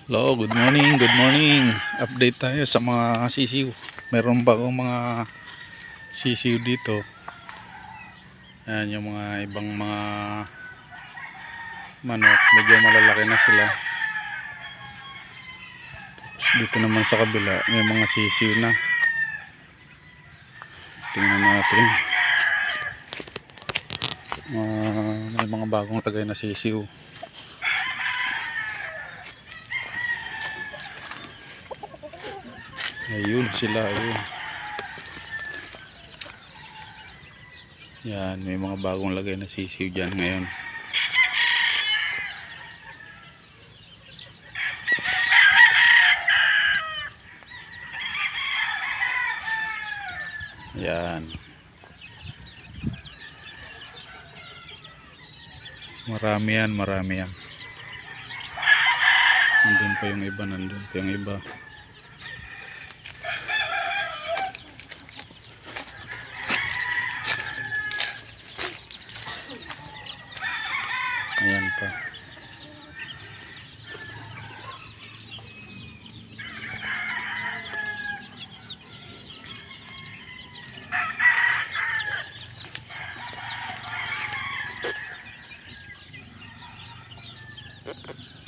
Hello, good morning, good morning. Update tayo sa mga sisiw. Meron bagong mga sisiw dito. Ayan yung mga ibang mga manok. Medyo malalaki na sila. Dito naman sa kabila, may mga sisiw na. Tingnan natin. May mga bagong lagay na sisiw. Ayun sila, ayun. Yan, may mga bagong lagay na sisiw dyan ngayon. Yan. Marami yan, marami yan. Nandun pa yung iba, nandun pa yung iba. Ayan pa.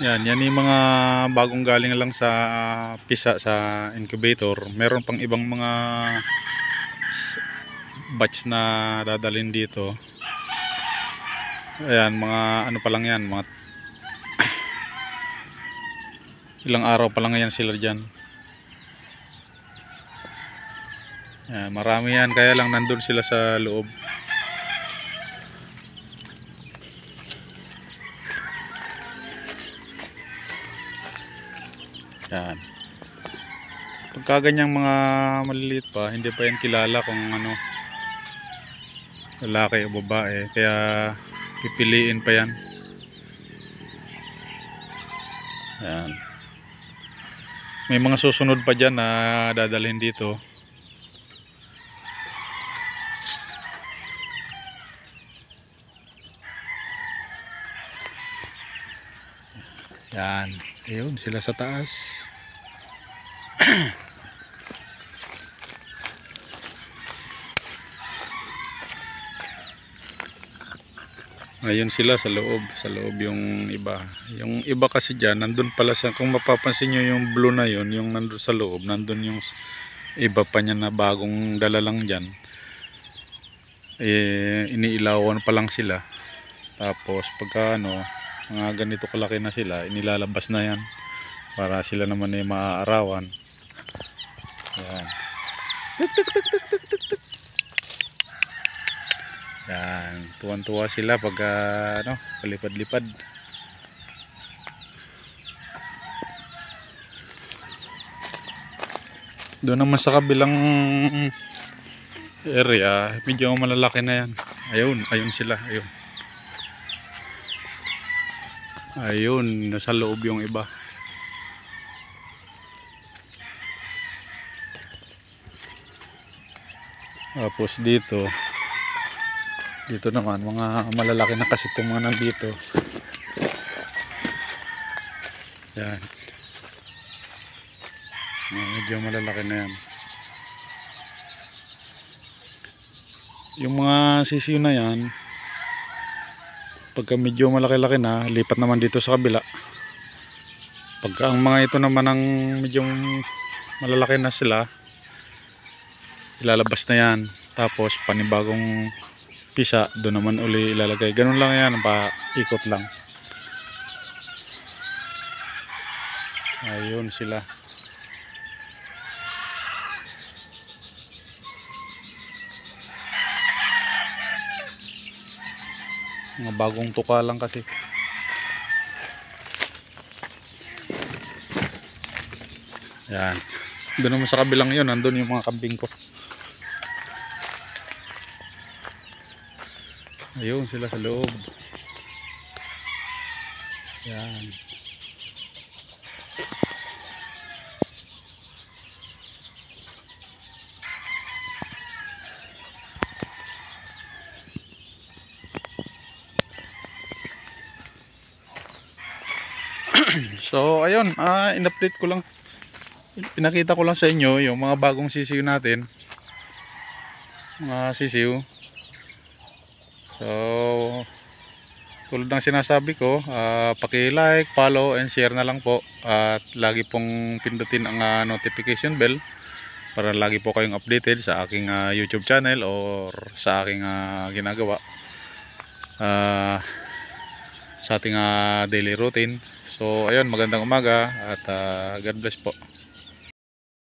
Yan yung mga bagong galing lang sa pisa sa incubator. Meron pang ibang mga batch na dadalhin dito. Ayan, mga ano pa lang yan, mga ilang araw pa lang yan sila dyan. Ayan, marami yan, kaya lang nandun sila sa loob. Yan. Pagka ganyang mga maliliit pa, hindi pa yan kilala kung ano, lalaki o babae, kaya pipiliin pa yan. Yan. May mga susunod pa dyan na dadalhin dito. Yan. Ayun sila sa taas. Ayun sila sa loob yung iba. Yung iba kasi diyan, nandun pala sa, kung mapapansin niyo yung blue na yun, yung nandun sa loob, nandun yung iba pa niya na bagong dala lang diyan. Iniilawan pa lang sila. Tapos pagka ano, mga ganito kalaki na sila, inilalabas na yan para sila naman ay maaarawan. Yan. Yan, tuwan-tuwa sila pag ano, palipad-lipad. Doon naman sa kabilang area, medyo malalaki na yan. Ayun sila, ayun. Ayun, nasa loob yung iba. Tapos dito naman mga malalaki na kasi itong mga nandito. Yan, medyo malalaki na yan. Yung mga sisiw na yan, pagka medyo malaki-laki na, lipat naman dito sa kabila. Pagka ang mga ito naman ang medyo malalaki na sila, ilalabas na yan. Tapos panibagong pisa, doon naman uli ilalagay. Ganun lang yan, paikot lang. Ayun sila. Mga bagong tuka lang kasi. Yan. Doon naman sa kabilang yun, nandun yung mga kambing ko. Ayun sila sa loob. Yan. So ayun, in-update ko lang, pinakita ko lang sa inyo yung mga bagong sisiw natin, mga sisiw. So tulad ng sinasabi ko, paki-like, follow and share na lang po, at lagi pong pindutin ang notification bell para lagi po kayong updated sa aking YouTube channel or sa aking ginagawa sa ating daily routine. So ayun, magandang umaga at God bless po.